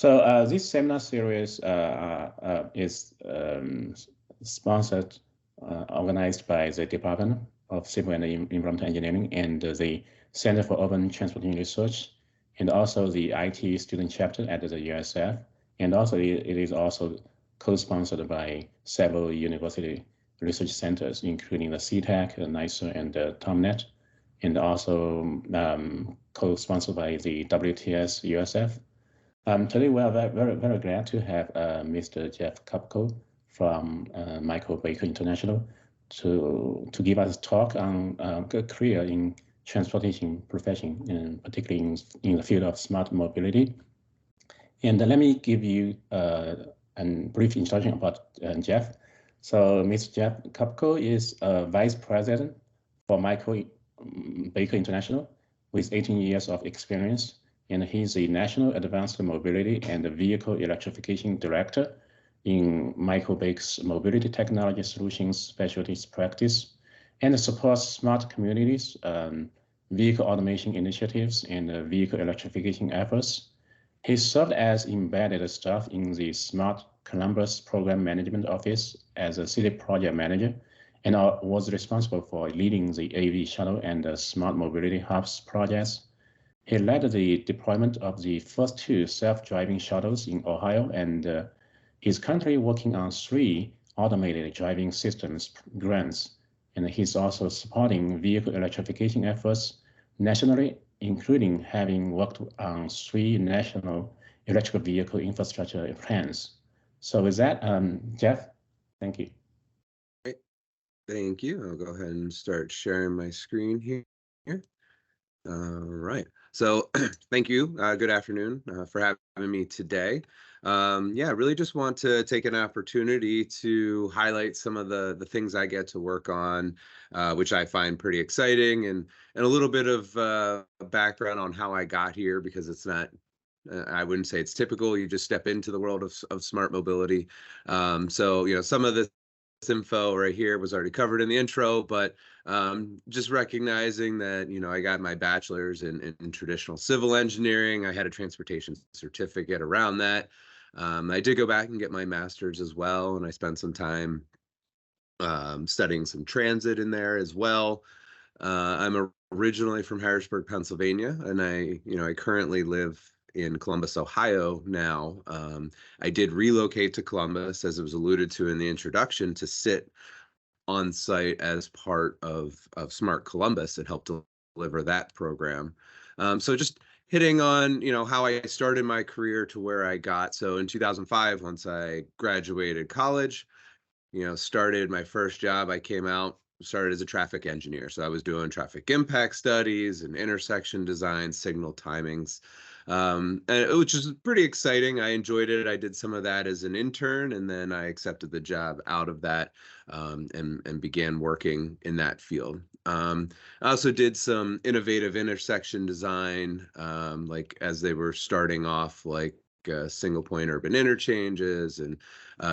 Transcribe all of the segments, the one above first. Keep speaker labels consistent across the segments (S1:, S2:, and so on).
S1: So this seminar series is sponsored, organized by the Department of Civil and Environmental Engineering and the Center for Urban Transportation Research, and also the IT student chapter at the USF. And also it is also co-sponsored by several university research centers, including the CTAC, NICER, and TomNet, and also co-sponsored by the WTS USF. Today we are very glad to have Mr. Jeff Kupko from Michael Baker International to give us a talk on career in transportation profession, and particularly in the field of smart mobility. And let me give you a brief introduction about Jeff. So Mr. Jeff Kupko is Vice President for Michael Baker International with 18 years of experience, and he's the National Advanced Mobility and Vehicle Electrification Director in Michael Baker's Mobility Technology Solutions Specialties Practice, and supports smart communities, vehicle automation initiatives, and vehicle electrification efforts. He served as embedded staff in the Smart Columbus Program Management Office as a city project manager, and was responsible for leading the AV shuttle and the smart mobility hubs projects. He led the deployment of the first 2 self-driving shuttles in Ohio, and is currently working on 3 automated driving systems grants. And he's also supporting vehicle electrification efforts nationally, including having worked on 3 national electric vehicle infrastructure plans. So with that, Jeff, thank you.
S2: Great. Thank you. I'll go ahead and start sharing my screen here. All right. So thank you. Good afternoon for having me today. Yeah, really just want to take an opportunity to highlight some of the things I get to work on, which I find pretty exciting, and a little bit of background on how I got here, because it's not, I wouldn't say it's typical. You just step into the world of smart mobility. So, you know, some of this info right here was already covered in the intro, but just recognizing that, you know, I got my bachelor's in traditional civil engineering. I had a transportation certificate around that. I did go back and get my master's as well, and I spent some time studying some transit in there as well. I'm originally from Harrisburg, Pennsylvania, and I currently live in Columbus, Ohio now. I did relocate to Columbus, as it was alluded to in the introduction, to sit on site as part of Smart Columbus and help deliver that program. So just hitting on, you know, how I started my career to where I got. So in 2005, once I graduated college, you know, started my first job, I came out, started as a traffic engineer. So I was doing traffic impact studies and intersection design, signal timings, which is pretty exciting. I enjoyed it. I did some of that as an intern, and then I accepted the job out of that, and began working in that field. I also did some innovative intersection design, like as they were starting off, like single point urban interchanges and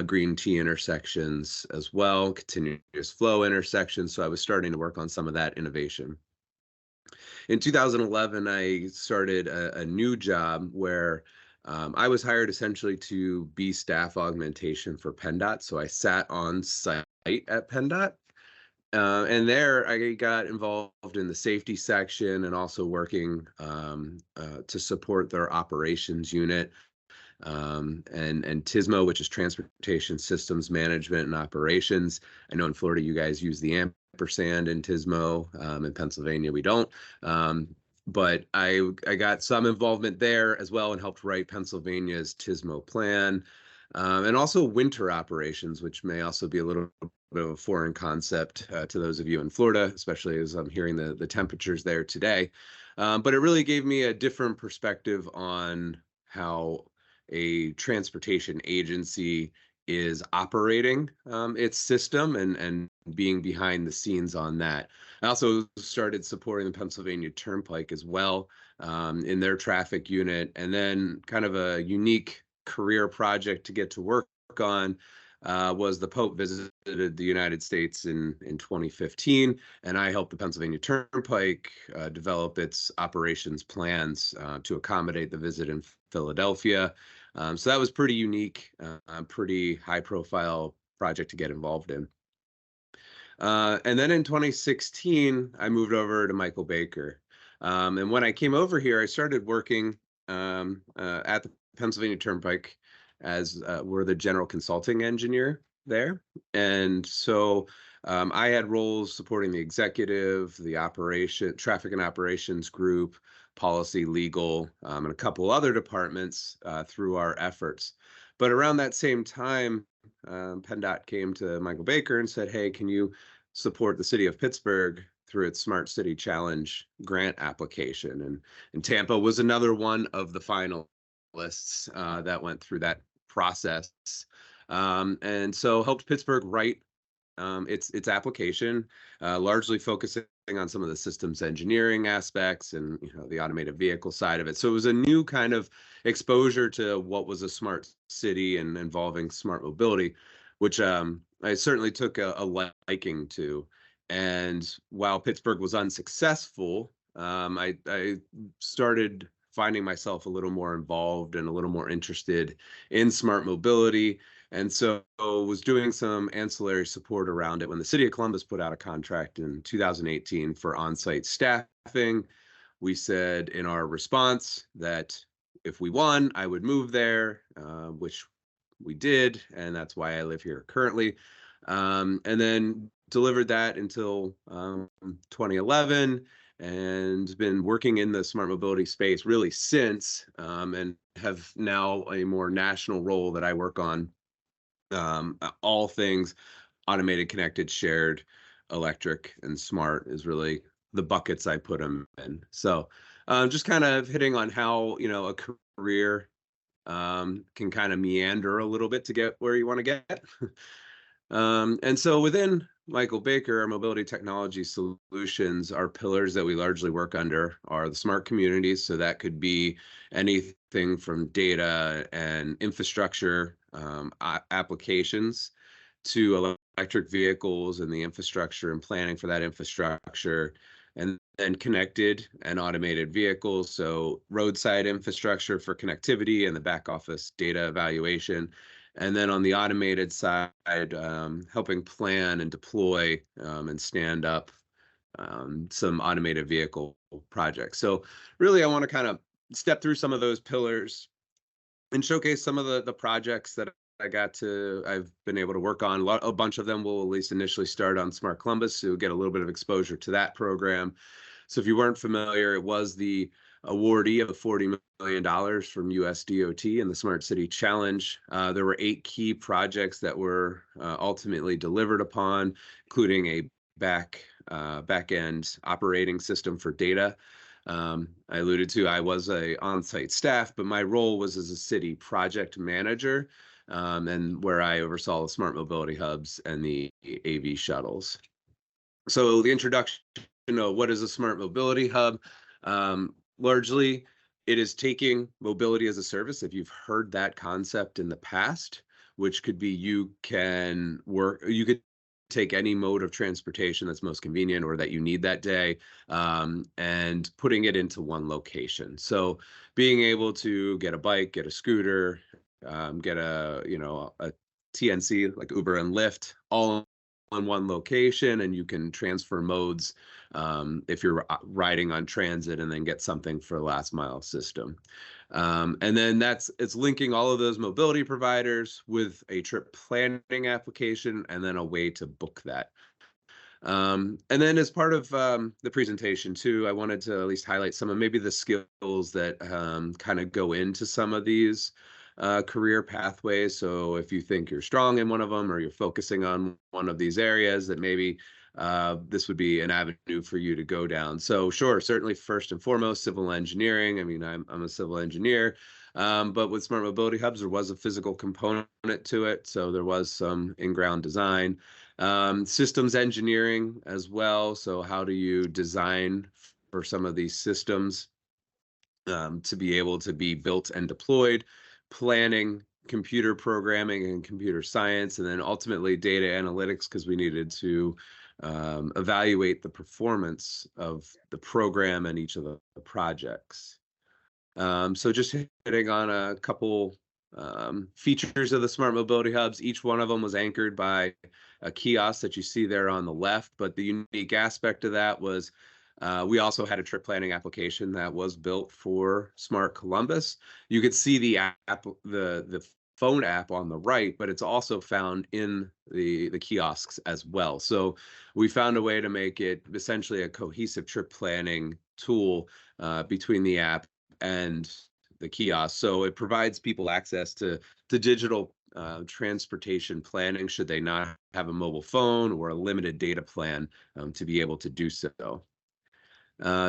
S2: green T intersections as well, continuous flow intersections. So I was starting to work on some of that innovation. In 2011, I started a new job where I was hired essentially to be staff augmentation for PennDOT. So I sat on site at PennDOT. And there I got involved in the safety section, and also working to support their operations unit, and TSMO, which is Transportation Systems Management and Operations. I know in Florida you guys use the ampersand in TSMO. In Pennsylvania we don't. But I got some involvement there as well, and helped write Pennsylvania's TSMO plan, and also winter operations, which may also be a little bit of a foreign concept to those of you in Florida, especially as I'm hearing the temperatures there today. But it really gave me a different perspective on how a transportation agency is operating its system, and being behind the scenes on that. I also started supporting the Pennsylvania Turnpike as well, in their traffic unit, and then kind of a unique career project to get to work on was the Pope visited the United States in 2015, and I helped the Pennsylvania Turnpike develop its operations plans to accommodate the visit in Philadelphia. So that was pretty unique, pretty high profile project to get involved in. And then in 2016, I moved over to Michael Baker. And when I came over here, I started working at the Pennsylvania Turnpike as we're the general consulting engineer there. And so I had roles supporting the executive, the traffic and operations group, policy, legal, and a couple other departments through our efforts. But around that same time, PennDOT came to Michael Baker and said, "Hey, can you support the city of Pittsburgh through its Smart City Challenge grant application?" And Tampa was another one of the finalists that went through that process. And so helped Pittsburgh write its application, largely focusing on some of the systems engineering aspects and the automated vehicle side of it. So it was a new kind of exposure to what was a smart city and involving smart mobility, which I certainly took a liking to. And while Pittsburgh was unsuccessful, I started finding myself a little more involved and a little more interested in smart mobility, and so was doing some ancillary support around it when the city of Columbus put out a contract in 2018 for on-site staffing. We said in our response that if we won, I would move there, which we did, and that's why I live here currently. And then delivered that until 2011, and been working in the smart mobility space really since, and have now a more national role that I work on all things automated, connected, shared, electric, and smart is really the buckets I put them in. So just kind of hitting on how, a career can kind of meander a little bit to get where you want to get. And so within Michael Baker, our mobility technology solutions, our pillars that we largely work under are the smart communities. So that could be anything from data and infrastructure applications to electric vehicles and the infrastructure and planning for that infrastructure, and then connected and automated vehicles. So roadside infrastructure for connectivity and the back office data evaluation. And then on the automated side, helping plan and deploy and stand up some automated vehicle projects. So really, I want to kind of step through some of those pillars and showcase some of the projects that I've been able to work on. A bunch of them will at least initially start on Smart Columbus, so you'll get a little bit of exposure to that program. So if you weren't familiar, it was the awardee of $40 million from US DOT in the Smart City Challenge. There were 8 key projects that were ultimately delivered upon, including a back-end operating system for data. I alluded to, I was a on-site staff, but my role was as a city project manager, and where I oversaw the smart mobility hubs and the AV shuttles. So the introduction, what is a smart mobility hub? Largely, it is taking mobility as a service. If you've heard that concept in the past, which could be you could take any mode of transportation that's most convenient or that you need that day, and putting it into one location. So being able to get a bike, get a scooter, get a TNC like Uber and Lyft, all on one location, and you can transfer modes if you're riding on transit, and then get something for a last mile system. And then it's linking all of those mobility providers with a trip planning application and then a way to book that. And then as part of the presentation too, I wanted to at least highlight some of maybe the skills that kind of go into some of these career pathways. So if you think you're strong in one of them, or you're focusing on one of these areas, that maybe this would be an avenue for you to go down. So sure, certainly first and foremost, civil engineering. I mean, I'm a civil engineer, but with smart mobility hubs, there was a physical component to it. So there was some in-ground design, systems engineering as well. So how do you design for some of these systems to be able to be built and deployed, planning, computer programming and computer science, and then ultimately data analytics, because we needed to evaluate the performance of the program and each of the projects. So just hitting on a couple features of the smart mobility hubs. Each one of them was anchored by a kiosk that you see there on the left. But the unique aspect of that was we also had a trip planning application that was built for Smart Columbus. You could see the app, the phone app on the right, but it's also found in the kiosks as well. So we found a way to make it essentially a cohesive trip planning tool between the app and the kiosk. So it provides people access to digital transportation planning should they not have a mobile phone or a limited data plan to be able to do so.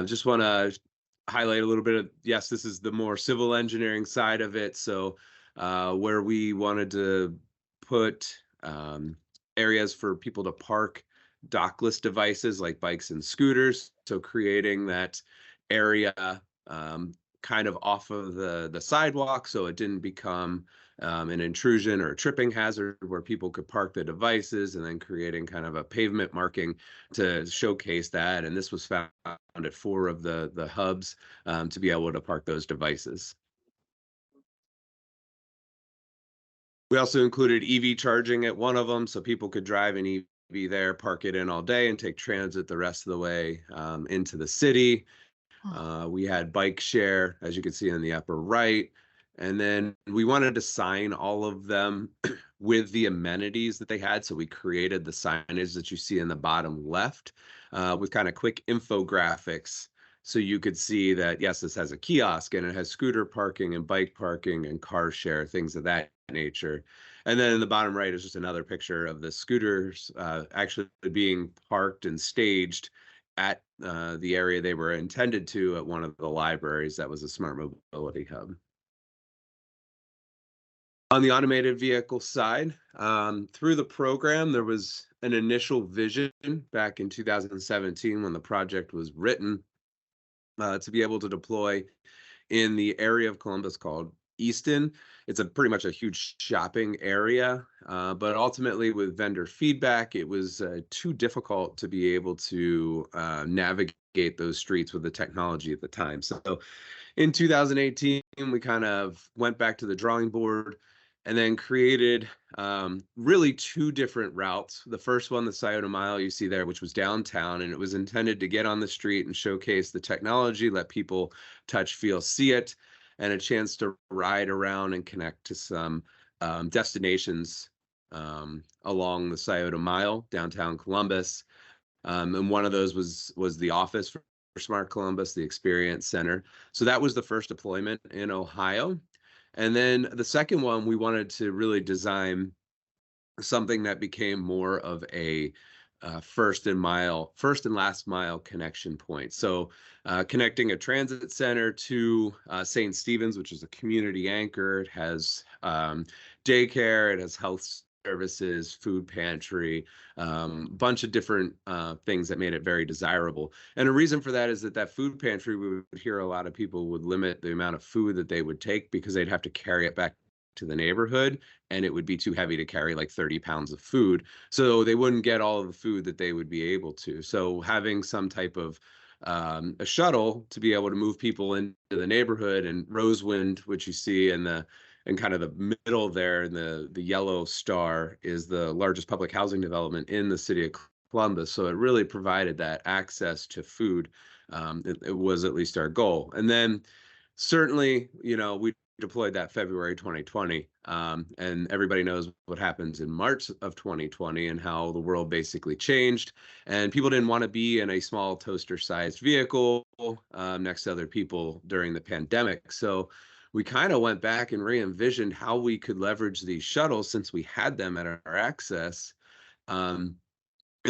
S2: Just want to highlight a little bit of, yes, this is the more civil engineering side of it. So where we wanted to put areas for people to park dockless devices like bikes and scooters. So creating that area kind of off of the sidewalk so it didn't become an intrusion or a tripping hazard where people could park the devices, and then creating kind of a pavement marking to showcase that. And this was found at 4 of the hubs to be able to park those devices. We also included EV charging at one of them, so people could drive an EV there, park it in all day, and take transit the rest of the way into the city. We had bike share, as you can see in the upper right. And then we wanted to sign all of them with the amenities that they had. So we created the signage that you see in the bottom left with kind of quick infographics. So you could see that, yes, this has a kiosk and it has scooter parking and bike parking and car share, things of that nature. And then in the bottom right is just another picture of the scooters actually being parked and staged at the area they were intended to at one of the libraries that was a smart mobility hub. On the automated vehicle side, through the program, there was an initial vision back in 2017 when the project was written to be able to deploy in the area of Columbus called Easton. It's pretty much a huge shopping area, but ultimately with vendor feedback, it was too difficult to be able to navigate those streets with the technology at the time. So in 2018, we kind of went back to the drawing board and then created really 2 different routes. The first one, the Scioto Mile you see there, which was downtown, and it was intended to get on the street and showcase the technology, let people touch, feel, see it, and a chance to ride around and connect to some destinations along the Scioto Mile, downtown Columbus. And one of those was the office for Smart Columbus, the Experience Center. So that was the first deployment in Ohio. And then the second one, we wanted to really design something that became more of a first and last mile connection point. So connecting a transit center to St. Stephen's, which is a community anchor. It has daycare, it has health services, food pantry, bunch of different things that made it very desirable. And a reason for that is that food pantry, we would hear a lot of people would limit the amount of food that they would take because they'd have to carry it back to the neighborhood, and it would be too heavy to carry like 30 pounds of food. So they wouldn't get all of the food that they would be able to. So having some type of a shuttle to be able to move people into the neighborhood, and Rosewind, which you see in the kind of the middle there, and the yellow star is the largest public housing development in the city of Columbus. So it really provided that access to food. It was at least our goal. And then certainly, we deployed that February 2020, and everybody knows what happens in March of 2020 and how the world basically changed, and people didn't want to be in a small toaster-sized vehicle next to other people during the pandemic. So we kind of went back and re-envisioned how we could leverage these shuttles since we had them at our access. And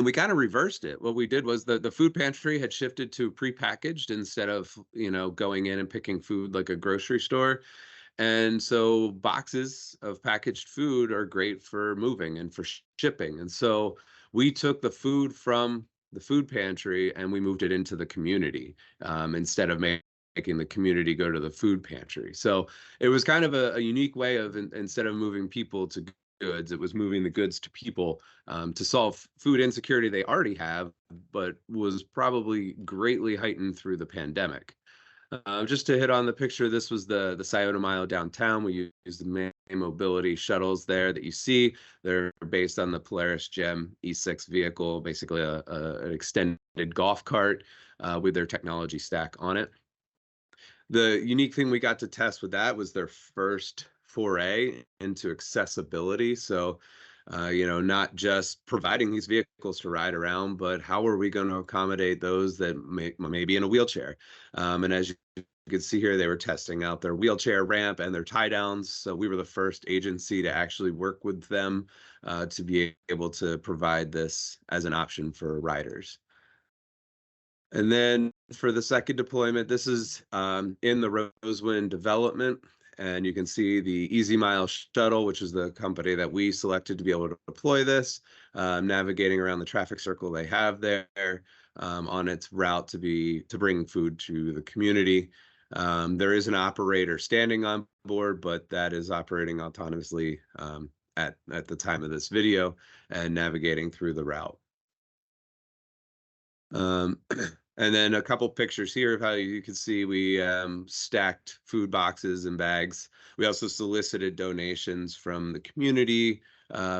S2: we kind of reversed it. What we did was the food pantry had shifted to prepackaged instead of, going in and picking food like a grocery store. And so boxes of packaged food are great for moving and for shipping. And so we took the food from the food pantry and we moved it into the community instead of making the community go to the food pantry. So it was kind of a unique way of, instead of moving people to goods, it was moving the goods to people to solve food insecurity they already have, but was probably greatly heightened through the pandemic. Just to hit on the picture, this was the Scioto Mile downtown. We used the main mobility shuttles there that you see. They're based on the Polaris Gem E6 vehicle, basically an extended golf cart with their technology stack on it. The unique thing we got to test with that was their first foray into accessibility. So, not just providing these vehicles to ride around, but how are we going to accommodate those that may be in a wheelchair? And as you can see here, they were testing out their wheelchair ramp and their tie downs. So we were the first agency to actually work with them to be able to provide this as an option for riders. And then for the second deployment, this is in the Rosewind development. And you can see the Easy Mile shuttle, which is the company that we selected to be able to deploy this, navigating around the traffic circle they have there on its route to bring food to the community. There is an operator standing on board, but that is operating autonomously at the time of this video and navigating through the route. Um, and then a couple pictures here of how you can see we stacked food boxes and bags. We also solicited donations from the community,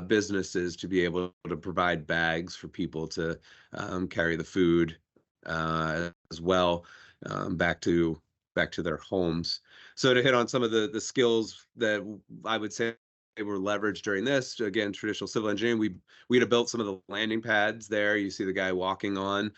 S2: businesses to be able to provide bags for people to carry the food as well back to their homes. So to hit on some of the skills that I would say were leveraged during this, again, traditional civil engineering, we'd have built some of the landing pads there. You see the guy walking on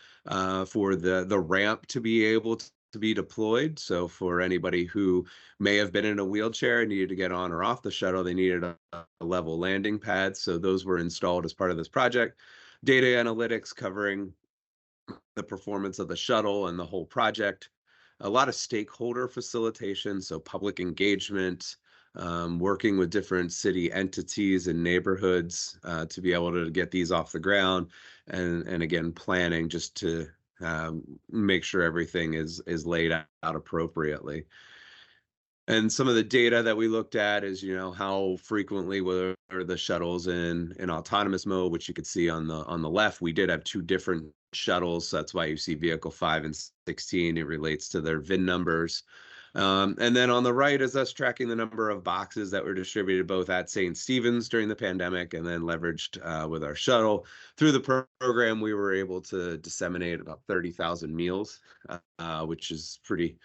S2: for the ramp to be able to be deployed. So for anybody who may have been in a wheelchair and needed to get on or off the shuttle, they needed a level landing pad. So those were installed as part of this project. Data analytics covering the performance of the shuttle and the whole project. A lot of stakeholder facilitation, so public engagement, working with different city entities and neighborhoods to be able to get these off the ground, and again, planning just to make sure everything is laid out appropriately. And some of the data that we looked at is, how frequently were the shuttles in autonomous mode, which you could see on the left. We did have two different shuttles, so that's why you see vehicle 5 and 16. It relates to their VIN numbers. And then on the right is us tracking the number of boxes that were distributed both at St. Stephen's during the pandemic and then leveraged with our shuttle. Through the program, we were able to disseminate about 30,000 meals, which is pretty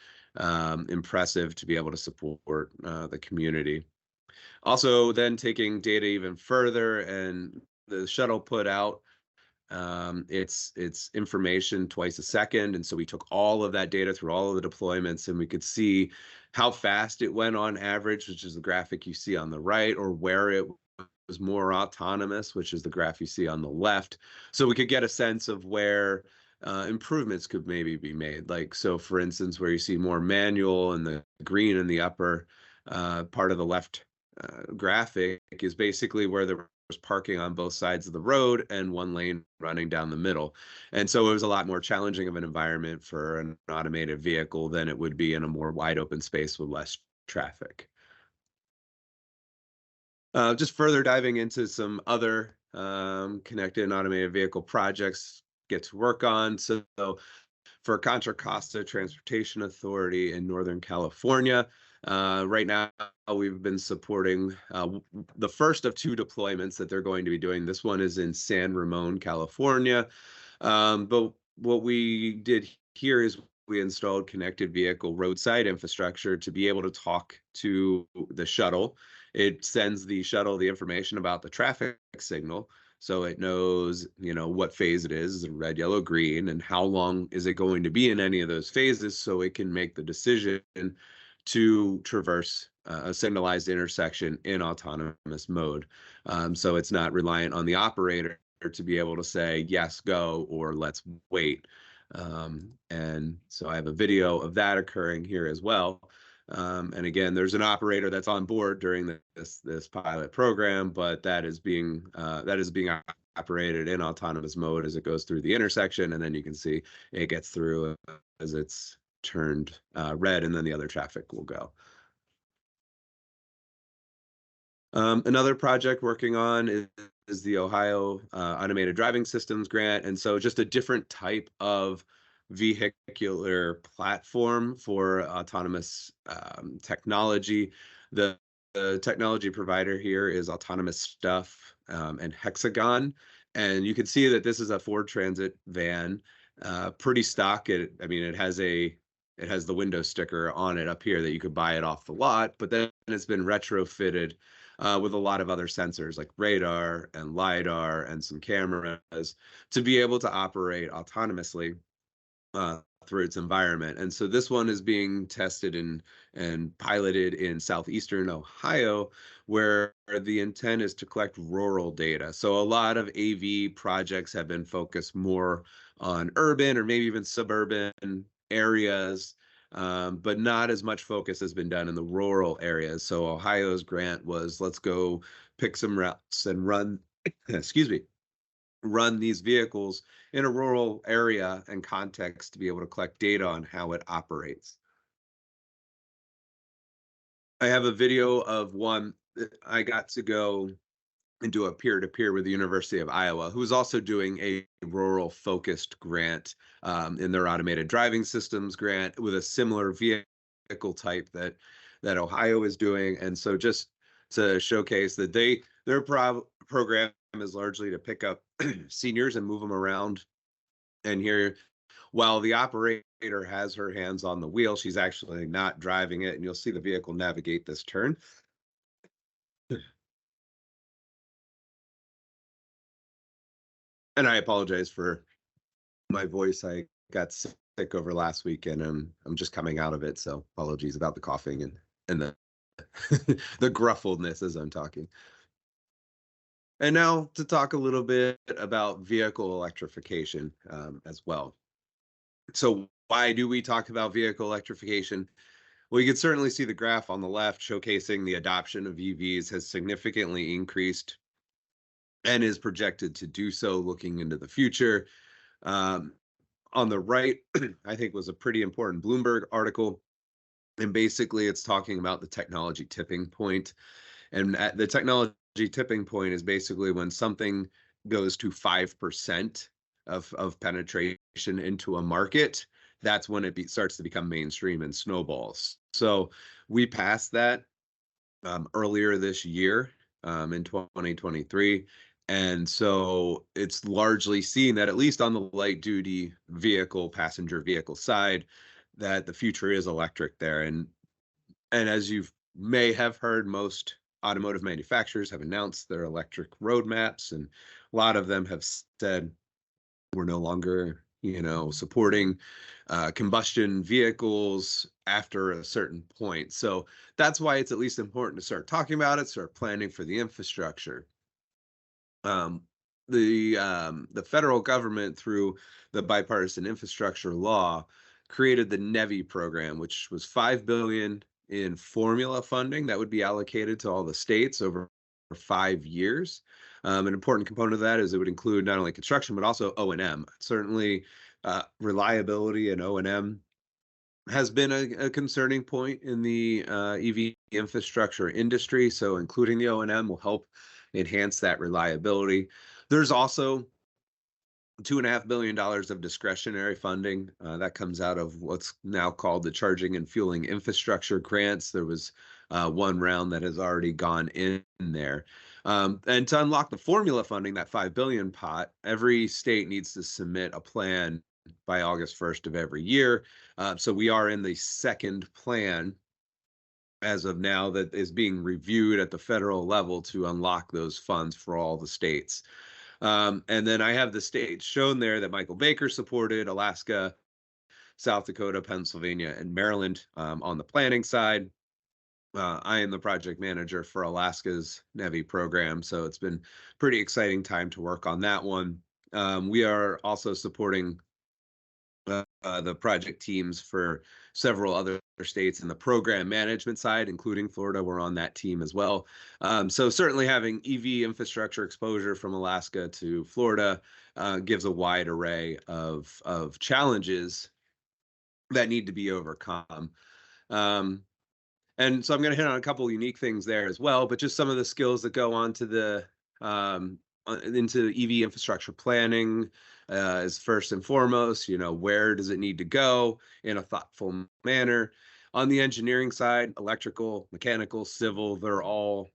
S2: impressive to be able to support the community. Also, then taking data even further, and the shuttle put out it's information twice a second, and so we took all of that data through all of the deployments, and we could see how fast it went on average, which is the graphic you see on the right, or where it was more autonomous, which is the graph you see on the left. So we could get a sense of where improvements could maybe be made. Like, so for instance, where you see more manual and the green in the upper part of the left graphic is basically where there was parking on both sides of the road and one lane running down the middle. And so it was a lot more challenging of an environment for an automated vehicle than it would be in a more wide open space with less traffic. Just further diving into some other connected and automated vehicle projects get to work on. So for Contra Costa Transportation Authority in Northern California, right now we've been supporting the first of two deployments that they're going to be doing. This one is in San Ramon, California. But what we did here is we installed connected vehicle roadside infrastructure to be able to talk to the shuttle. It sends the shuttle the information about the traffic signal, so it knows, what phase it is red, yellow, green, and how long is it going to be in any of those phases, so it can make the decision to traverse a signalized intersection in autonomous mode. So it's not reliant on the operator to be able to say, yes, go, or let's wait. And so I have a video of that occurring here as well. And again, there's an operator that's on board during this pilot program, but that is being operated in autonomous mode as it goes through the intersection, and then you can see it gets through as it's turned red, and then the other traffic will go. Another project working on is the Ohio Automated Driving Systems Grant, and so just a different type of vehicular platform for autonomous technology. The technology provider here is Autonomous Stuff and Hexagon. And you can see that this is a Ford Transit van, pretty stock. I mean, it has the window sticker on it up here that you could buy it off the lot, but then it's been retrofitted with a lot of other sensors like radar and LiDAR and some cameras to be able to operate autonomously through its environment. And so this one is being tested and piloted in southeastern Ohio, where the intent is to collect rural data. So a lot of AV projects have been focused more on urban or maybe even suburban areas, but not as much focus has been done in the rural areas. So Ohio's grant was, let's go pick some routes and run, excuse me, run these vehicles in a rural area and context to be able to collect data on how it operates. I have a video of one that I got to go and do a peer-to-peer with the University of Iowa, who is also doing a rural focused grant in their automated driving systems grant with a similar vehicle type that Ohio is doing. And so just to showcase that their program is largely to pick up seniors and move them around. And here, while the operator has her hands on the wheel, she's actually not driving it. And you'll see the vehicle navigate this turn. And I apologize for my voice. I got sick over last week and I'm just coming out of it. So apologies about the coughing and the the gruffledness as I'm talking. And now to talk a little bit about vehicle electrification as well. So why do we talk about vehicle electrification? Well, you can certainly see the graph on the left showcasing the adoption of EVs has significantly increased and is projected to do so looking into the future. On the right, I think was a pretty important Bloomberg article. And basically, it's talking about the technology tipping point. And at the technology tipping point is basically when something goes to 5% of penetration into a market, that's when it starts to become mainstream and snowballs. So we passed that earlier this year in 2023. And so it's largely seen that at least on the light duty vehicle, passenger vehicle side, that the future is electric there. And as you may have heard, most automotive manufacturers have announced their electric roadmaps, and a lot of them have said we're no longer, supporting combustion vehicles after a certain point. So that's why it's at least important to start talking about it, start planning for the infrastructure. Um, the federal government, through the bipartisan infrastructure law, created the NEVI program, which was $5 billion in formula funding that would be allocated to all the states over 5 years. An important component of that is it would include not only construction but also O&M. Certainly, reliability and O&M has been a concerning point in the EV infrastructure industry. So including the O&M will help enhance that reliability. There's also $2.5 billion of discretionary funding that comes out of what's now called the Charging and Fueling Infrastructure Grants. There was one round that has already gone in there. And to unlock the formula funding, that $5 billion pot, every state needs to submit a plan by August 1st of every year. So we are in the second plan as of now that is being reviewed at the federal level to unlock those funds for all the states. And then I have the states shown there that Michael Baker supported: Alaska, South Dakota, Pennsylvania, and Maryland on the planning side. I am the project manager for Alaska's NEVI program, so it's been pretty exciting time to work on that one. We are also supporting the project teams for several other states in the program management side, including Florida. We're on that team as well. So certainly having EV infrastructure exposure from Alaska to Florida gives a wide array of challenges that need to be overcome. And so I'm going to hit on a couple unique things there as well, but just some of the skills that go on to the into EV infrastructure planning, is first and foremost. Where does it need to go in a thoughtful manner? On the engineering side, electrical, mechanical, civil, they're all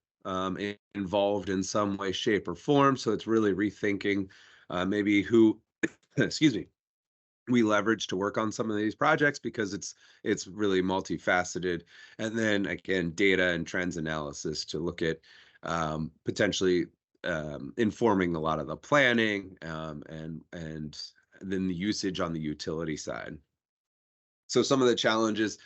S2: involved in some way, shape, or form. So it's really rethinking maybe who, excuse me, we leverage to work on some of these projects, because it's really multifaceted. And then again, data and trends analysis to look at potentially informing a lot of the planning, and then the usage on the utility side. So some of the challenges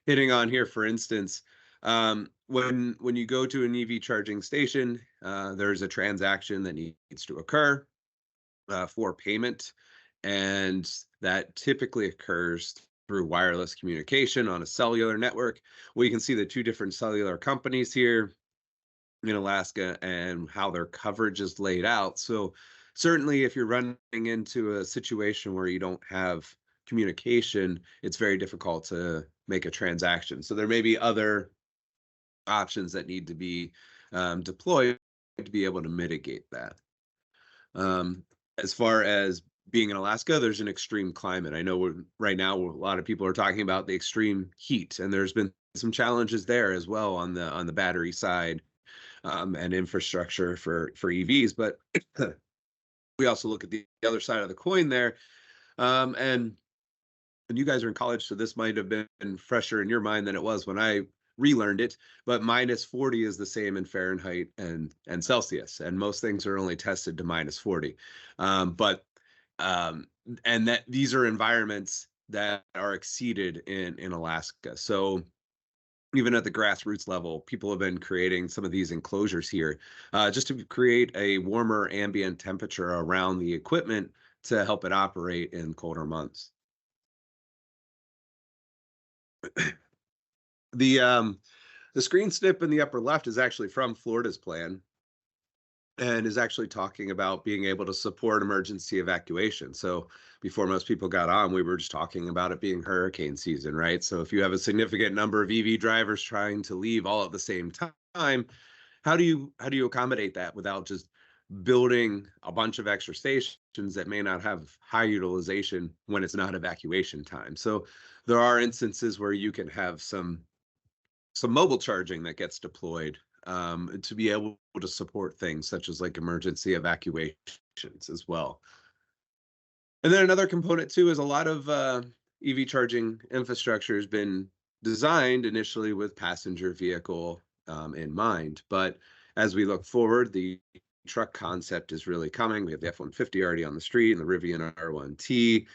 S2: hitting on here, for instance, when you go to an EV charging station, there's a transaction that needs to occur for payment, and that typically occurs through wireless communication on a cellular network. We can see the two different cellular companies here in Alaska and how their coverage is laid out. So certainly if you're running into a situation where you don't have communication, it's very difficult to make a transaction. So there may be other options that need to be deployed to be able to mitigate that. As far as being in Alaska, there's an extreme climate. I know right now a lot of people are talking about the extreme heat, and there's been some challenges there as well on the battery side, and infrastructure for EVs. But we also look at the other side of the coin there, and you guys are in college, so this might have been fresher in your mind than it was when I relearned it. But -40 is the same in Fahrenheit and Celsius, and most things are only tested to -40. But and that these are environments that are exceeded in Alaska. So even at the grassroots level, people have been creating some of these enclosures here just to create a warmer ambient temperature around the equipment to help it operate in colder months. The screen snip in the upper left is actually from Florida's plan, and is actually talking about being able to support emergency evacuation. So before most people got on, we were just talking about it being hurricane season, right? So if you have a significant number of EV drivers trying to leave all at the same time, how do you accommodate that without just building a bunch of extra stations that may not have high utilization when it's not evacuation time? So there are instances where you can have some mobile charging that gets deployed to be able to support things such as like emergency evacuations as well. And then another component too is a lot of EV charging infrastructure has been designed initially with passenger vehicle in mind. But as we look forward, the truck concept is really coming. We have the F-150 already on the street and the Rivian R1T.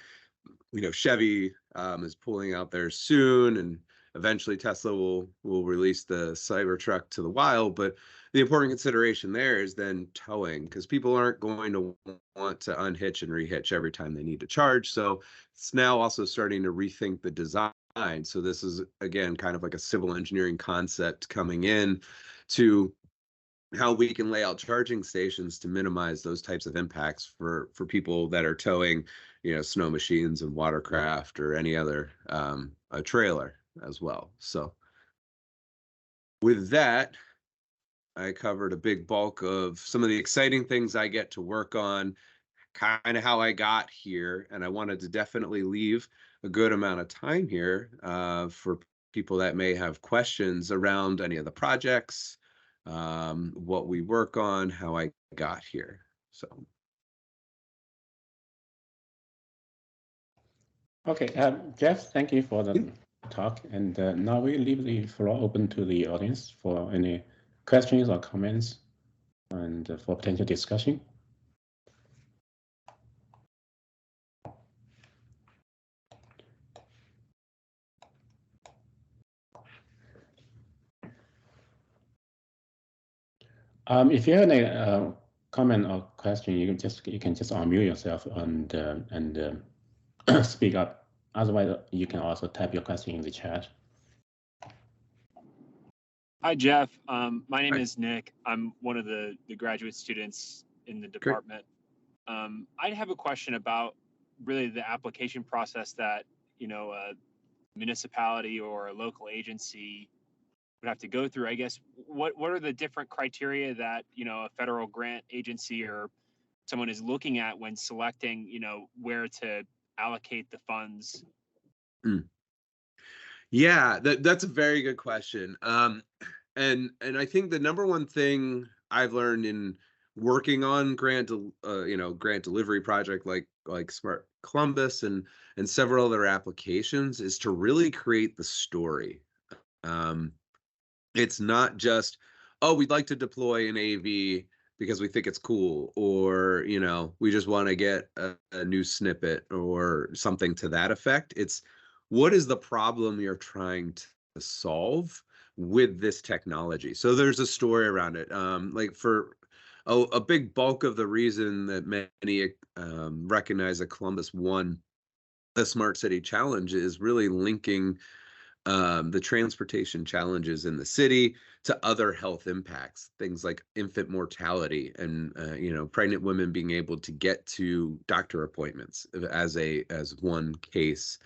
S2: Chevy is pulling out there soon, and eventually Tesla will release the Cybertruck to the wild. But the important consideration there is then towing, because people aren't going to want to unhitch and rehitch every time they need to charge. So it's now also starting to rethink the design. So this is, again, kind of like a civil engineering concept coming in to how we can lay out charging stations to minimize those types of impacts for people that are towing, snow machines and watercraft or any other a trailer as well. So with that, I covered a big bulk of some of the exciting things I get to work on, kind of how I got here, and I wanted to definitely leave a good amount of time here for people that may have questions around any of the projects, what we work on, how I got here. So.
S1: Okay, Jeff, thank you for the talk. And now we leave the floor open to the audience for any questions or comments and for potential discussion. If you have any comment or question, you can just unmute yourself and speak up. Otherwise, you can also type your question in the chat.
S3: Hi, Jeff. My name is Nick. I'm one of the graduate students in the department. I have a question about really the application process that, a municipality or a local agency would have to go through. I guess, what are the different criteria that, a federal grant agency or someone is looking at when selecting, where to allocate the funds?
S2: Yeah, that's a very good question. And I think the number one thing I've learned in working on grant delivery project like Smart Columbus and several other applications is to really create the story. Um, it's not just, oh, we'd like to deploy an AV because we think it's cool, or we just want to get a new snippet or something to that effect. It's, what is the problem you're trying to solve with this technology? So there's a story around it. Like for a big bulk of the reason that many recognize that Columbus won the Smart City Challenge is really linking the transportation challenges in the city to other health impacts, things like infant mortality and pregnant women being able to get to doctor appointments as one case.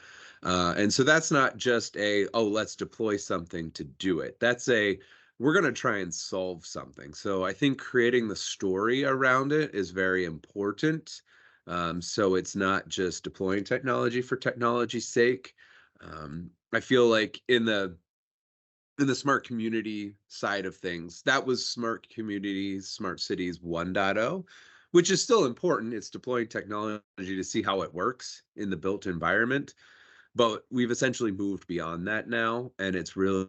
S2: And so that's not just let's deploy something to do it. That's we're going to try and solve something. So I think creating the story around it is very important. So it's not just deploying technology for technology's sake. I feel like in the smart community side of things, that was smart communities, smart cities 1.0, which is still important. It's deploying technology to see how it works in the built environment. But we've essentially moved beyond that now. And it's really,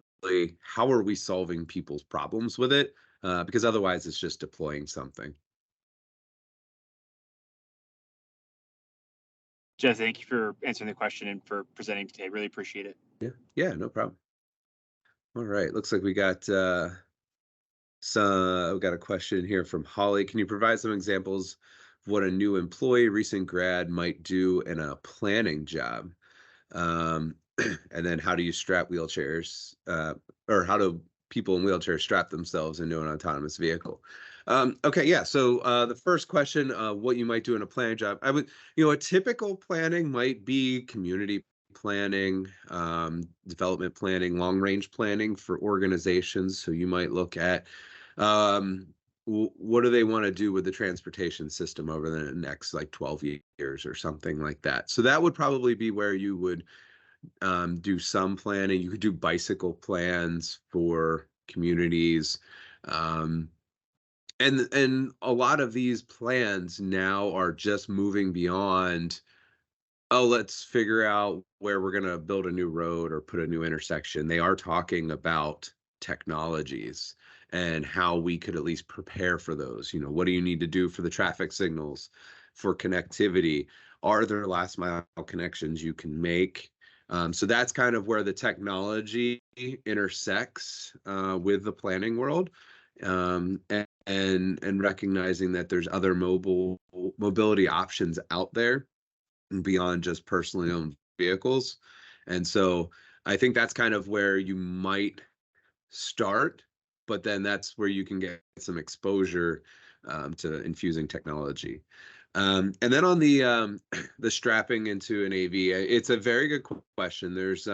S2: how are we solving people's problems with it? Because otherwise it's just deploying something.
S3: Jeff, thank you for answering the question and for presenting today. Really appreciate it.
S2: Yeah, no problem. All right, looks like we got we got a question here from Holly. Can you provide some examples of what a new employee, recent grad, might do in a planning job? And then how do you strap wheelchairs, or how do people in wheelchairs strap themselves into an autonomous vehicle? Okay, yeah. So the first question, what you might do in a planning job, I would, a typical planning might be community planning, development planning, long range planning for organizations. So you might look at what do they want to do with the transportation system over the next 12 years or something like that. So that would probably be where you would do some planning. You could do bicycle plans for communities. And a lot of these plans now are just moving beyond, oh, let's figure out where we're going to build a new road or put a new intersection. They are talking about technologies and how we could at least prepare for those. What do you need to do for the traffic signals, for connectivity? Are there last mile connections you can make? So that's kind of where the technology intersects with the planning world, and recognizing that there's other mobility options out there beyond just personally owned vehicles. And so I think that's kind of where you might start, but then that's where you can get some exposure to infusing technology. And then on the strapping into an AV, it's a very good question. There's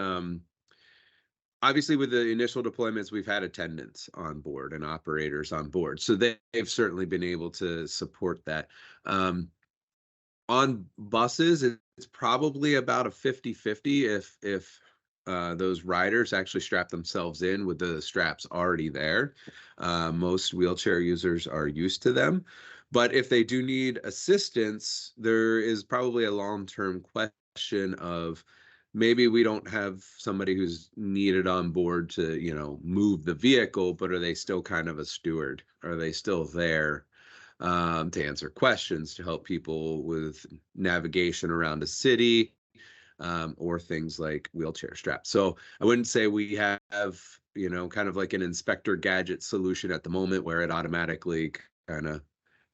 S2: obviously with the initial deployments, we've had attendants on board and operators on board. So they've certainly been able to support that. On buses, it's probably about a 50-50 if those riders actually strap themselves in with the straps already there. Most wheelchair users are used to them. But if they do need assistance, there is probably a long-term question of maybe we don't have somebody who's needed on board to, move the vehicle, but are they still kind of a steward? Are they still there to answer questions, to help people with navigation around a city, or things like wheelchair straps? So I wouldn't say we have, kind of like an Inspector Gadget solution at the moment where it automatically kind of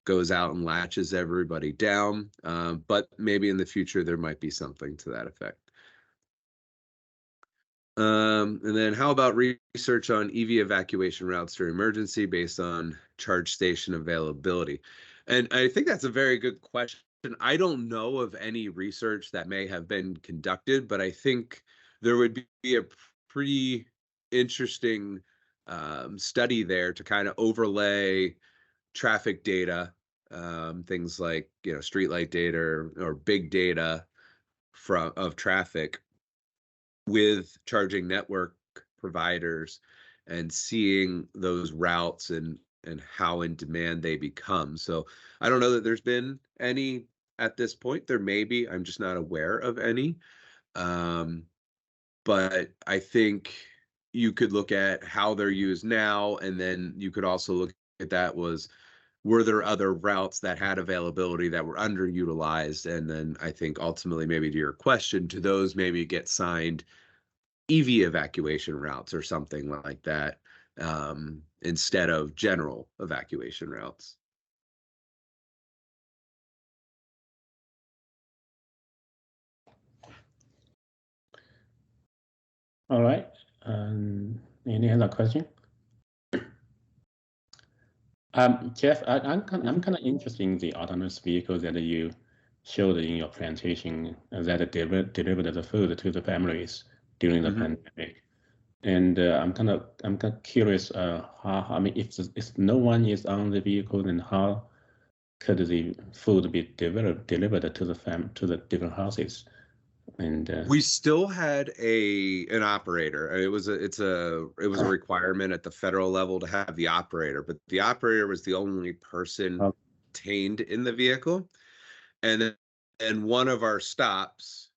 S2: goes out and latches everybody down. But maybe in the future, there might be something to that effect. And then how about research on EV evacuation routes during emergency based on charge station availability? And I think that's a very good question. I don't know of any research that may have been conducted, but I think there would be a pretty interesting study there to kind of overlay traffic data things like, streetlight data or big data of traffic with charging network providers and seeing those routes and how in demand they become. So I don't know that there's been any at this point. There may be, I'm just not aware of any. But I think you could look at how they're used now, and then you could also look at that were there other routes that had availability that were underutilized? And then I think ultimately, maybe to your question, to those maybe get signed EV evacuation routes or something like that, instead of general evacuation routes.
S1: All right. Any other question? Jeff, I'm kind of interested in the autonomous vehicle that you showed in your presentation that delivered the food to the families during the pandemic. And I'm kind of curious how, I mean, if no one is on the vehicle, then how could the food be delivered to the different houses? And
S2: we still had an operator. It was a requirement at the federal level to have the operator, but the operator was the only person contained in the vehicle. And one of our stops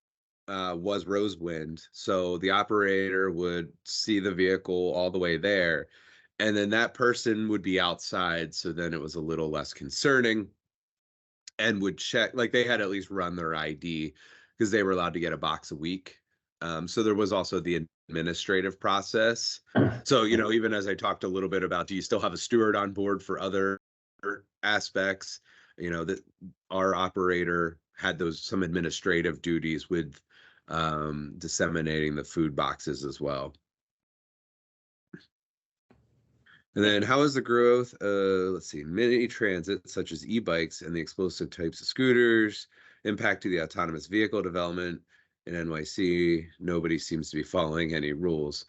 S2: was Rosewind, so the operator would see the vehicle all the way there, and then that person would be outside. So then it was a little less concerning, and would check, like they had at least run their ID because they were allowed to get a box a week. So there was also the administrative process. So, even as I talked a little bit about, do you still have a steward on board for other aspects? That our operator had some administrative duties with disseminating the food boxes as well. And then how is the growth let's see, mini transit such as e-bikes and the explosive types of scooters impacting the autonomous vehicle development in NYC? Nobody seems to be following any rules.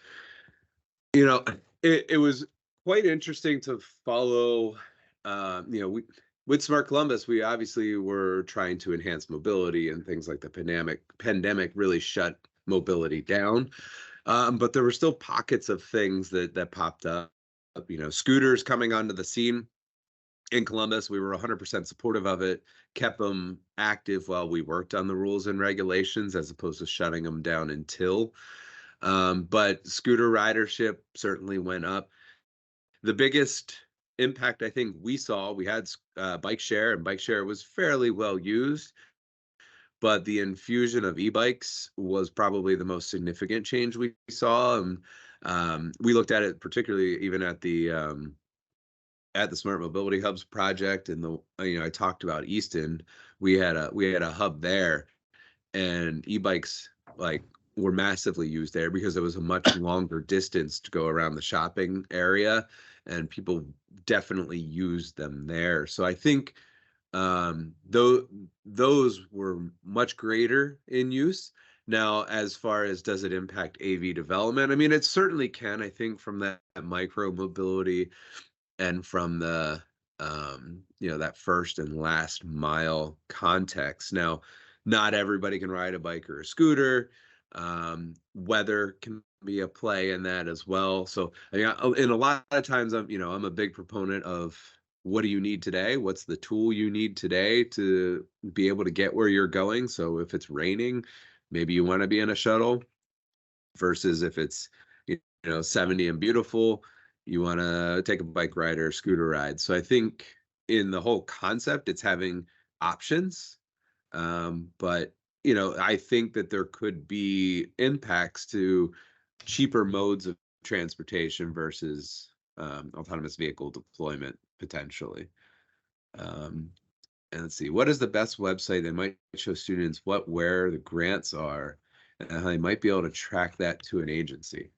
S2: It was quite interesting to follow. With Smart Columbus, we obviously were trying to enhance mobility, and things like the pandemic really shut mobility down. But there were still pockets of things that popped up. Scooters coming onto the scene in Columbus. We were 100% supportive of it, kept them active while we worked on the rules and regulations, as opposed to shutting them down until. But scooter ridership certainly went up. The biggest impact I think we had bike share, and bike share was fairly well used. But the infusion of e-bikes was probably the most significant change we saw. And we looked at it particularly even at the Smart Mobility Hubs project, and I talked about Easton. We had a hub there, and e-bikes were massively used there because it was a much longer distance to go around the shopping area, and people definitely used them there. So I think those were much greater in use. Now, as far as does it impact AV development, I mean, it certainly can. I think from that micro mobility and from the that first and last mile context. Now, not everybody can ride a bike or a scooter. Weather can be a play in that as well. So in a lot of times, I'm a big proponent of, what do you need today? What's the tool you need today to be able to get where you're going? So if it's raining, maybe you want to be in a shuttle, versus if it's 70 and beautiful, you want to take a bike ride or a scooter ride. So I think in the whole concept, it's having options. But I think that there could be impacts to cheaper modes of transportation versus autonomous vehicle deployment potentially. And let's see, what is the best website that might show students where the grants are, and how they might be able to track that to an agency?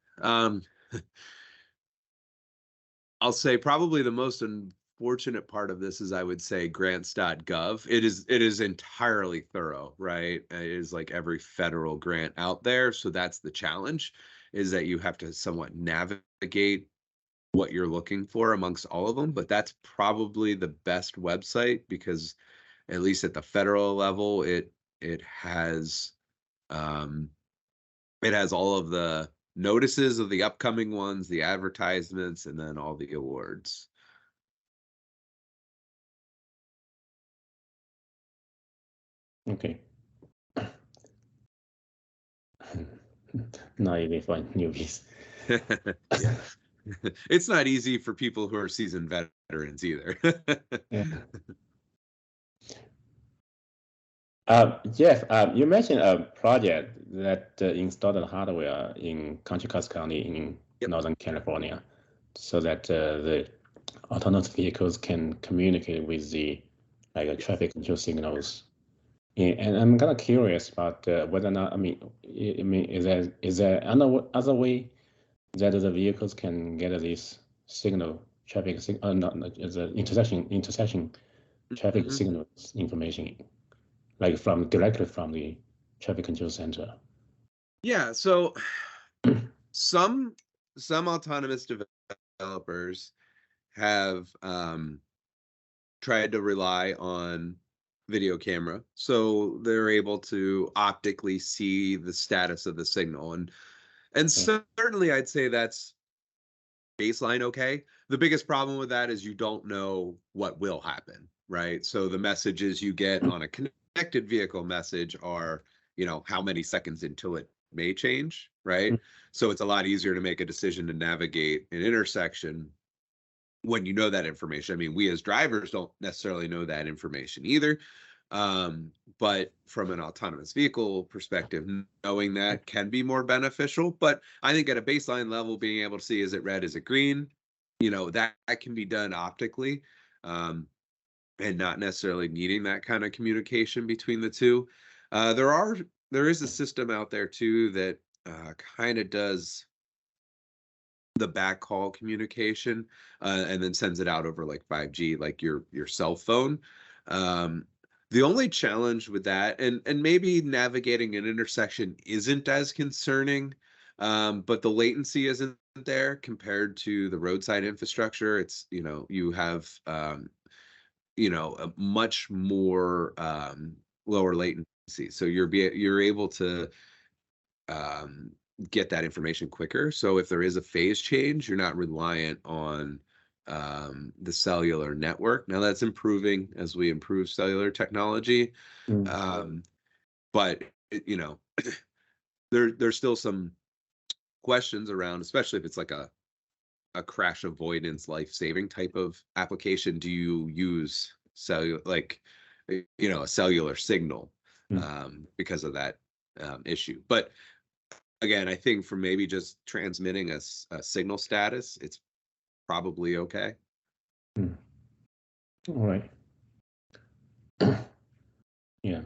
S2: I'll say probably the most unfortunate part of this is, I would say, grants.gov. It is entirely thorough, right? It is like every federal grant out there. So that's the challenge, is that you have to somewhat navigate what you're looking for amongst all of them, but that's probably the best website because at least at the federal level, it has all of the notices of the upcoming ones, the advertisements, and then all the awards.
S1: Okay. Not easy for newbies.
S2: Yeah. It's not easy for people who are seasoned veterans either.
S1: Yeah. Jeff, you mentioned a project that installed the hardware in Contra Costa County in Northern California, so that the autonomous vehicles can communicate with the traffic control signals. And I'm kind of curious about whether or not, is there other way that the vehicles can get this signal, traffic signal, not the intersection traffic
S2: Mhm.
S1: signals information, directly from the traffic control center?
S2: Yeah, so some autonomous developers have tried to rely on video camera, so they're able to optically see the status of the signal, and certainly I'd say that's baseline okay. The biggest problem with that is you don't know what will happen, right? So the messages you get on a connected vehicle message are, how many seconds until it may change, right? So it's a lot easier to make a decision to navigate an intersection when you know that information. I mean, we as drivers don't necessarily know that information either. But from an autonomous vehicle perspective, knowing that can be more beneficial. But I think at a baseline level, being able to see, is it red, is it green, that can be done optically, and not necessarily needing that kind of communication between the two. There is a system out there too that kind of does the backhaul communication, and then sends it out over like 5G, like your cell phone. The only challenge with that, and maybe navigating an intersection isn't as concerning, but the latency isn't there compared to the roadside infrastructure. It's, you have a much more lower latency, so you're able to um, get that information quicker. So if there is a phase change, you're not reliant on the cellular network. Now that's improving as we improve cellular technology, but there's still some questions around, especially if it's like a crash avoidance, life-saving type of application. Do you use a cellular signal because of that issue? But again, I think for maybe just transmitting a signal status, it's probably okay.
S1: All right. Yeah.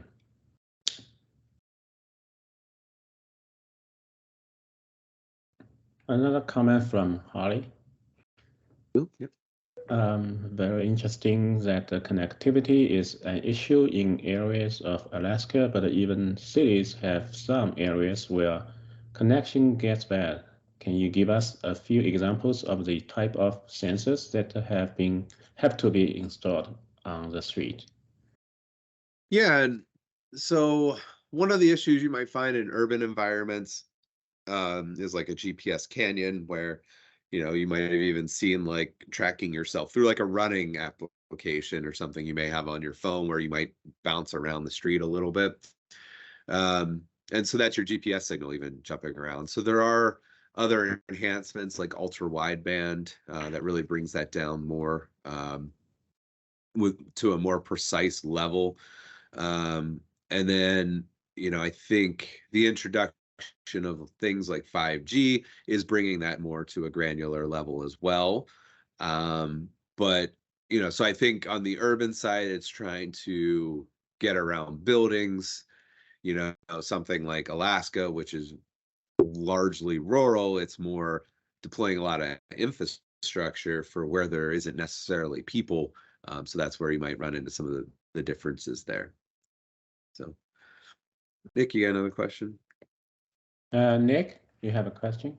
S1: Another comment from Holly.
S2: Yep.
S1: Very interesting that the connectivity is an issue in areas of Alaska, but even cities have some areas where connection gets bad. Can you give us a few examples of the type of sensors that have to be installed on the street?
S2: Yeah, and so one of the issues you might find in urban environments is like a GPS canyon where, you might have even seen like tracking yourself through like a running application or something you may have on your phone where you might bounce around the street a little bit. And so that's your GPS signal even jumping around. So there are other enhancements like ultra wideband that really brings that down more to a more precise level. And then, I think the introduction of things like 5G is bringing that more to a granular level as well. But, so I think on the urban side, it's trying to get around buildings, something like Alaska, which is largely rural. It's more deploying a lot of infrastructure for where there isn't necessarily people. So that's where you might run into some of the differences there. So, Nick, you got another question?
S1: Nick, you have a question?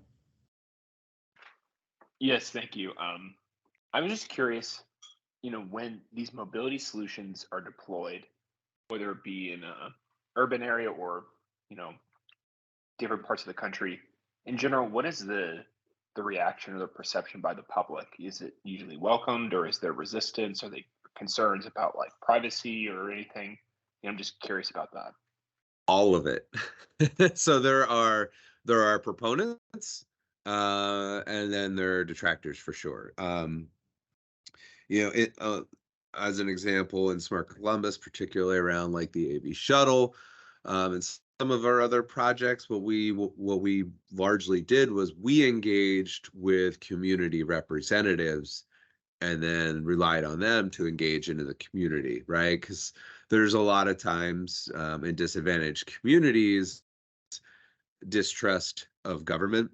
S4: Yes, thank you. I'm just curious, when these mobility solutions are deployed, whether it be in a urban area or, you know, different parts of the country, in general, what is the reaction or the perception by the public? Is it usually welcomed, or is there resistance? Are they concerns about like privacy or anything? I'm just curious about that.
S2: All of it. So there are proponents, and then there are detractors for sure. It as an example in Smart Columbus, particularly around like the AV shuttle, and some of our other projects, what we largely did was we engaged with community representatives and then relied on them to engage into the community, right? Because there's a lot of times in disadvantaged communities, distrust of government.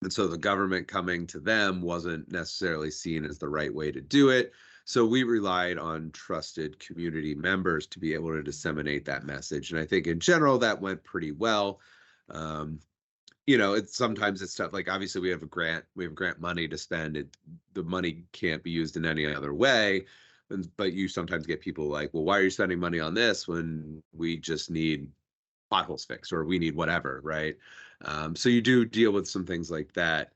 S2: And so the government coming to them wasn't necessarily seen as the right way to do it. So we relied on trusted community members to be able to disseminate that message. And I think in general, that went pretty well. Um, sometimes it's tough. Like obviously we have grant money to spend. The money can't be used in any other way. But you sometimes get people like, well, why are you spending money on this when we just need potholes fixed or we need whatever, right? So you do deal with some things like that.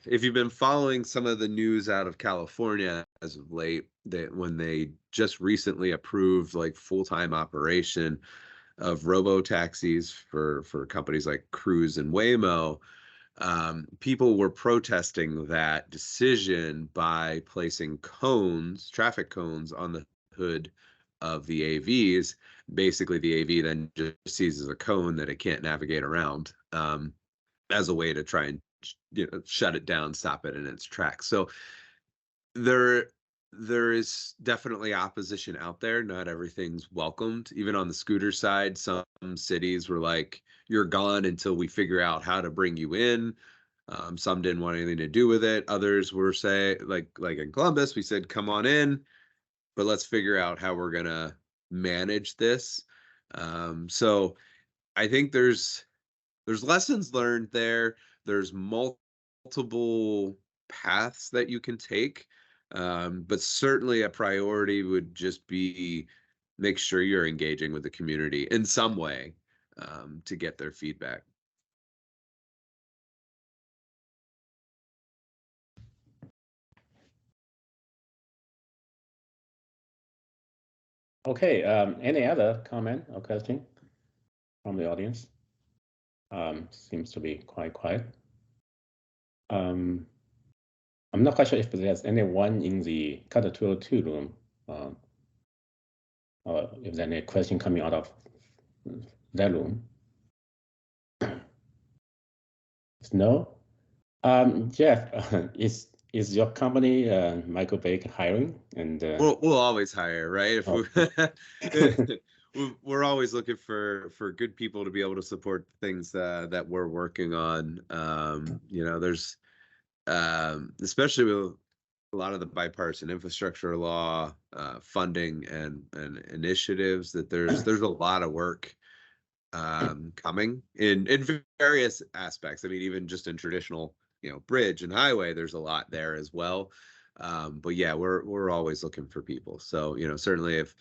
S2: If you've been following some of the news out of California as of late, that when they just recently approved like full-time operation of robo taxis for companies like Cruise and Waymo, people were protesting that decision by placing traffic cones on the hood of the AVs. Basically, the AV then just sees as a cone that it can't navigate around, as a way to try and shut it down, stop it in its tracks. So there is definitely opposition out there. Not everything's welcomed. Even on the scooter side, some cities were like, you're gone until we figure out how to bring you in. Some didn't want anything to do with it. Others were say like in Columbus, we said, come on in, but let's figure out how we're gonna manage this. So I think there's lessons learned there. There's multiple paths that you can take. But certainly a priority would just be make sure you're engaging with the community in some way, to get their feedback.
S1: Okay, any other comment or question from the audience? Seems to be quite quiet. I'm not quite sure if there's anyone in the Cut 202 room, or if there's any question coming out of that room. No? Jeff, is your company Michael Baker hiring? And
S2: we'll always hire, right? If we're always looking for good people to be able to support things that we're working on. There's especially with a lot of the bipartisan infrastructure law funding and initiatives, that there's a lot of work coming in various aspects. I mean, even just in traditional, bridge and highway, there's a lot there as well. But yeah, we're always looking for people. So, certainly if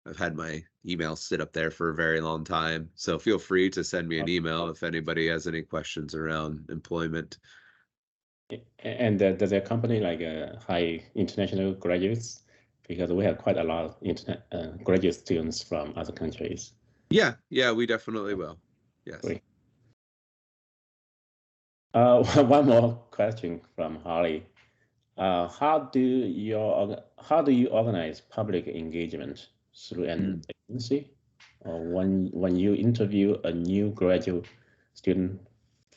S2: I've had my email sit up there for a very long time. So feel free to send me an email if anybody has any questions around employment.
S1: And does your company like hire international graduates? Because we have quite a lot of graduate students from other countries.
S2: Yeah, we definitely will. Yes.
S1: Great. One more question from Holly. How do you organize public engagement through an agency, or when you interview a new graduate student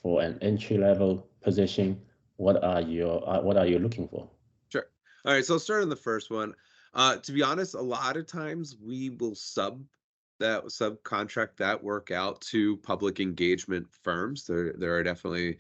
S1: for an entry-level position? What are you looking for?
S2: Sure. All right. So I'll start on the first one. To be honest, a lot of times we will subcontract that work out to public engagement firms. There are definitely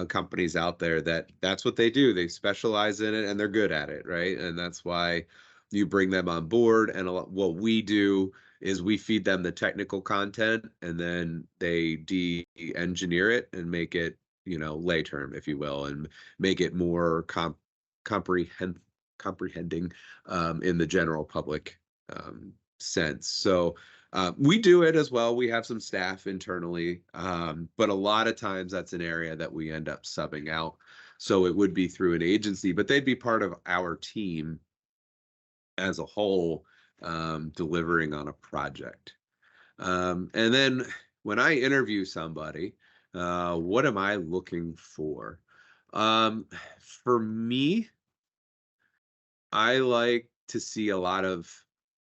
S2: companies out there that's what they do. They specialize in it and they're good at it, right? And that's why you bring them on board. And what we do is we feed them the technical content, and then they de-engineer it and make it lay term, if you will, and make it more comprehending in the general public sense. So we do it as well. We have some staff internally, but a lot of times that's an area that we end up subbing out. So it would be through an agency, but they'd be part of our team as a whole, delivering on a project. And then when I interview somebody, what am I looking for? For me, I like to see a lot of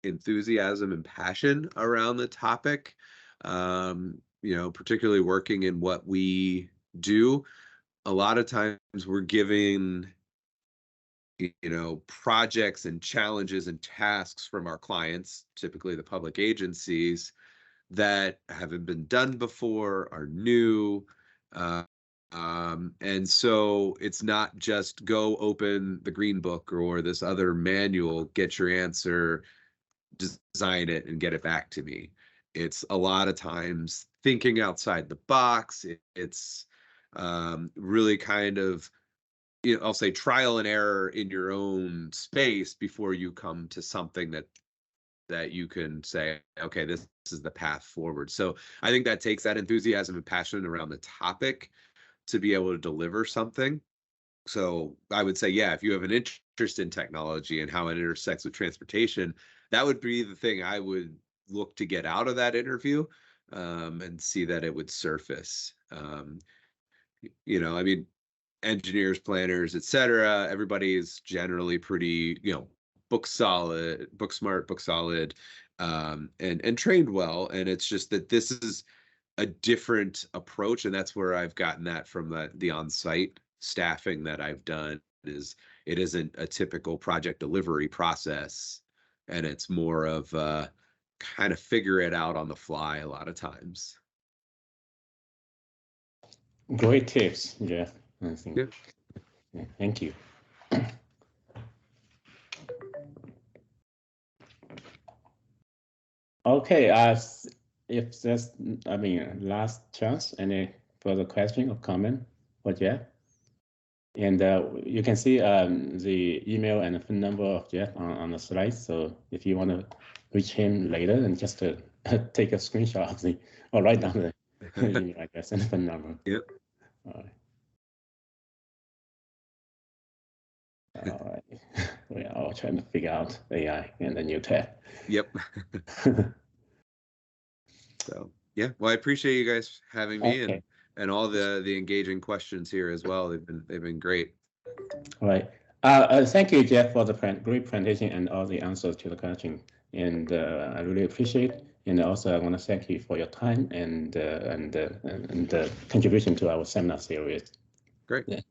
S2: enthusiasm and passion around the topic, particularly working in what we do. A lot of times we're giving projects and challenges and tasks from our clients, typically the public agencies, that haven't been done before, are new. And so it's not just go open the green book or this other manual, get your answer, design it, and get it back to me. It's a lot of times thinking outside the box. It's really kind of, I'll say trial and error in your own space before you come to something that you can say, okay, this is the path forward. So I think that takes that enthusiasm and passion around the topic to be able to deliver something. So I would say, yeah, if you have an interest in technology and how it intersects with transportation, that would be the thing I would look to get out of that interview, and see that it would surface. Engineers, planners, etc. Everybody is generally pretty, book solid, book smart, book solid, and trained well. And it's just that this is a different approach, and that's where I've gotten that from the on-site staffing that I've done. Is it isn't a typical project delivery process, and it's more of kind of figure it out on the fly a lot of times.
S1: Great tips, Jeff. I think.
S2: Yeah.
S1: Yeah, thank you. Okay, if there's, last chance, any further question or comment for Jeff? And you can see the email and the phone number of Jeff on the slide. So if you want to reach him later, and just to take a screenshot of or write down the email address and phone number.
S2: Yep.
S1: All right. All right. We are all trying to figure out AI and the new tab.
S2: Yep. So yeah, well, I appreciate you guys having me,
S1: Okay.
S2: and all the engaging questions here as well. They've been great.
S1: All right. Thank you, Jeff, for the great presentation and all the answers to the question. And I really appreciate it. And also, I want to thank you for your time and contribution to our seminar series.
S2: Great.
S1: And,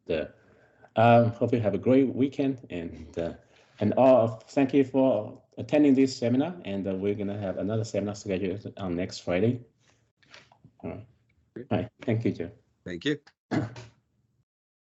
S1: hope you have a great weekend. And all, thank you for attending this seminar. And we're going to have another seminar scheduled on next Friday. All right. All right. Thank you, Jeff.
S2: Thank you.